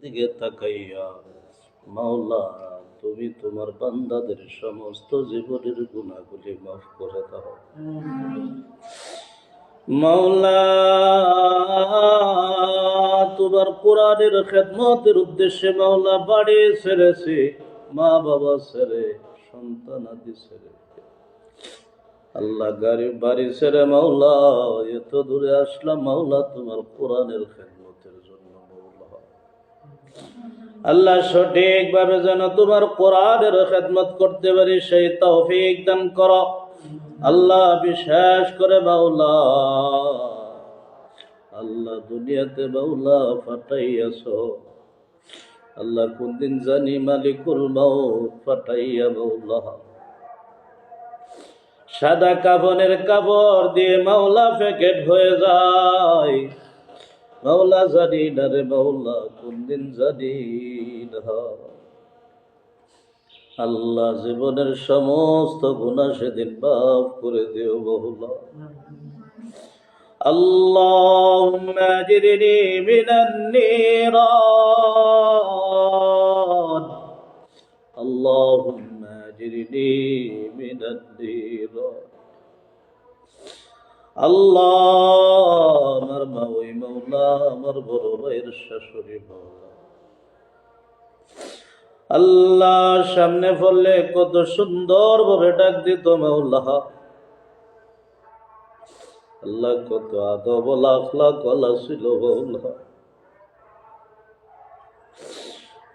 দিকে তাকাইয়া মাওলা তুমি তোমার বান্দাদের সমস্ত জীবনের গুনাহগুলি মাফ করে দাও। মাওলা তোমার কোরআনের খেদমতের উদ্দেশ্যে মাওলা বাড়ি ছেড়েছে, মা বাবা ছেড়ে, সন্তানাদি ছেড়ে, আল্লাহ গাড়ি বাড়ি ছেড়ে মাওলা এত দূরে আসলাম মাওলা তোমার কোরআনের খেদমতের জন্য। মাওলা আল্লাহ সঠিকভাবে যেন তোমার কোরআনের খেদমত করতে পারি সেই তৌফিক দান করো। আল্লাহ বিশেষ করে মাওলা আল্লাহ দুনিয়াতে মাওলা ফাটাইয়াছ, আল্লাহ কোন দিন জানি মালিকুল মউত ফাটাইয়া মাওলা সাদা কাফনের কাপড় দিয়ে মাওলা প্যাকেট হয়ে যায়। মাওলা জানি না রে মাওলা কোন দিন জানি না। আল্লাহ জীবনের সমস্ত গুনাহ সেদিন মাফ করে দিও মাওলা। আল্লাহুম্মা আজরিনি মিনান নিরান, আল্লাহুম্মা আজরিনি মিনান নিরান। আল্লাহ আমার মা ওই মাওলা আমার বড় ভাইয়ের শাশুড়ি মাওলা আল্লাহ সামনে পড়লে কত সুন্দর ভাবে ডাক দিত মাওলা। আল্লাহ কত আদব আখলাক ওয়ালা ছিল মাওলা।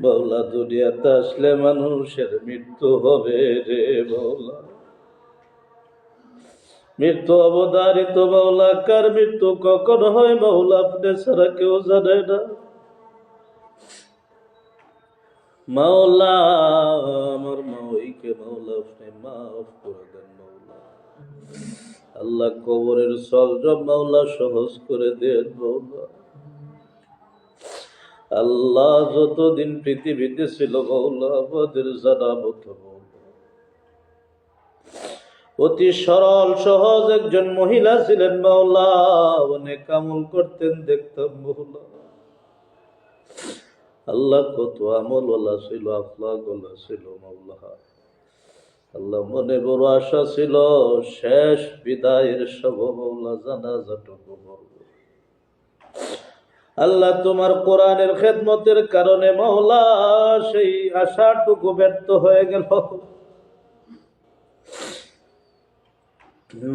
মাওলা দুনিয়াতে আসলে মানুষের মৃত্যু হবে রে মাওলা, মৃত্যু অবধারিত মাওলা। কার মৃত্যু কখন হয় মাওলা আপনি ছাড়া কেউ জানে না। মাওলা আমার মাওইকে মাওলা আপনি মাফ করে দেন মাওলা। আল্লাহ কবরের সলজব মাওলা সহজ করে দেন মাওলা। আল্লাহ যতদিন পৃথিবীতে ছিল মাওলা আমাদের জানা মতো অতি সরল সহজ একজন মহিলা ছিলেন মাওলা, অনেক আমল করতেন দেখতাম মাওলা। আল্লাহ কত আমল ওয়ালা ছিল, আখলাক ওয়ালা ছিল মাওলা। আল্লাহ মনে বড় আশা ছিল শেষ বিদায়ের সব মাওলা জানাজাটুকু মাওলা। আল্লাহ তোমার কোরআনের খেদমতের কারণে মাওলা সেই আশাটুকু ব্যর্থ হয়ে গেল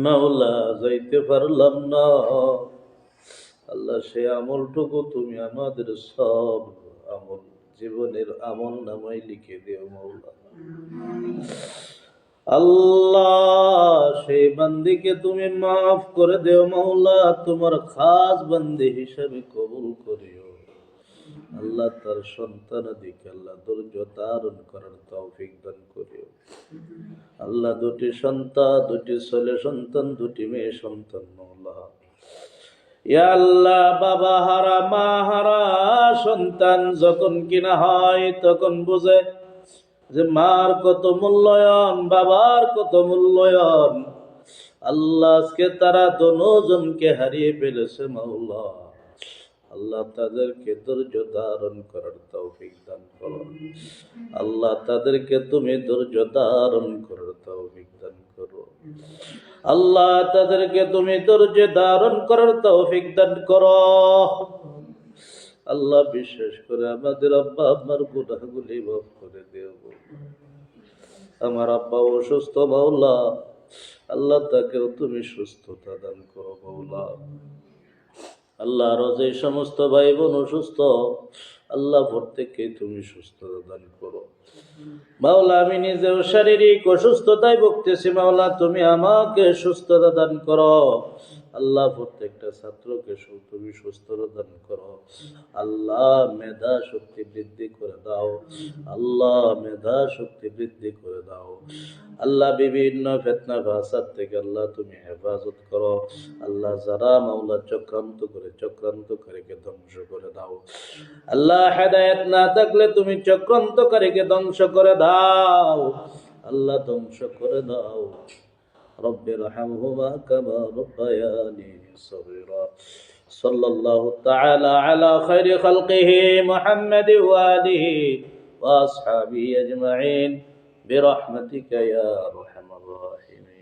মাওলা, যাইতে পারলাম না। আল্লাহ সেই আমলটুকু তুমি আমাদের সব আমল জীবনের আমল নামায় লিখে দিও মাওলা। আল্লাহ সেই বান্দিকে তুমি মাফ করে দেও মাওলা, তোমার খাস বান্দি হিসাবে কবুল করিও। আল্লাহ তার সন্তানাদিকে আল্লাহ ধৈর্য ধারণ করার তৌফিক দান করিও। আল্লাহ দুটি সন্তান, দুটি ছেলে সন্তান, দুটি মেয়ে সন্তান মাওলা। ইয়া আল্লাহ বাবা হারা মা হারা সন্তান যখন কিনা হয় তখন বুঝে যে মার কত মূল্যায়ন, বাবার কত মূল্যায়ন। আল্লাহ আজকে তারা দোনোজনকে হারিয়ে ফেলেছে মাওলা। আল্লাহ তাদেরকে ধৈর্য ধারণ করার তৌফিক দান করো। আল্লাহ তাদেরকে তুমি ধৈর্য ধারণ করার তৌফিক দান করো। আল্লাহ তাদেরকে তুমি ধৈর্য ধারণ করার তৌফিক দান করো। আল্লাহ বিশেষ করে আমাদের আব্বা আম্মার গুনাহগুলি মাফ করে দিও। আমার আব্বা অসুস্থ মাওলা, আল্লাহ তাকেও তুমি সুস্থতা দান করো মাওলা। আল্লাহ আরো যে সমস্ত ভাই বোন অসুস্থ আল্লাহ প্রত্যেককে তুমি সুস্থতা দান করো মাওলা। আমি নিজেও শারীরিক অসুস্থতায় ভুগতেছি মাওলা, তুমি আমাকে সুস্থতা দান করো। আল্লাহ প্রত্যেকটা ছাত্রকে তুমি সুস্থতা দান করো। আল্লাহ মেধা শক্তি বৃদ্ধি করে দাও। আল্লাহ মেধা শক্তি বৃদ্ধি করে দাও। আল্লাহ বিভিন্ন ফিতনা ফাসাদ থেকে আল্লাহ তুমি হেফাজত করো। আল্লাহ যারা মাওলা চক্রান্তকারীকে ধ্বংস করে দাও। আল্লাহ হেদায়েত না থাকলে তুমি চক্রান্তকারীকে ধ্বংস করে দাও। আল্লাহ ধ্বংস করে দাও। রব্বিরহামহুমা কামা রাব্বায়ানি সগীরা। صلى الله تعالى على خير خلقه محمد وآله وأصحابه أجمعين برحمتك يا أرحم الراحمين.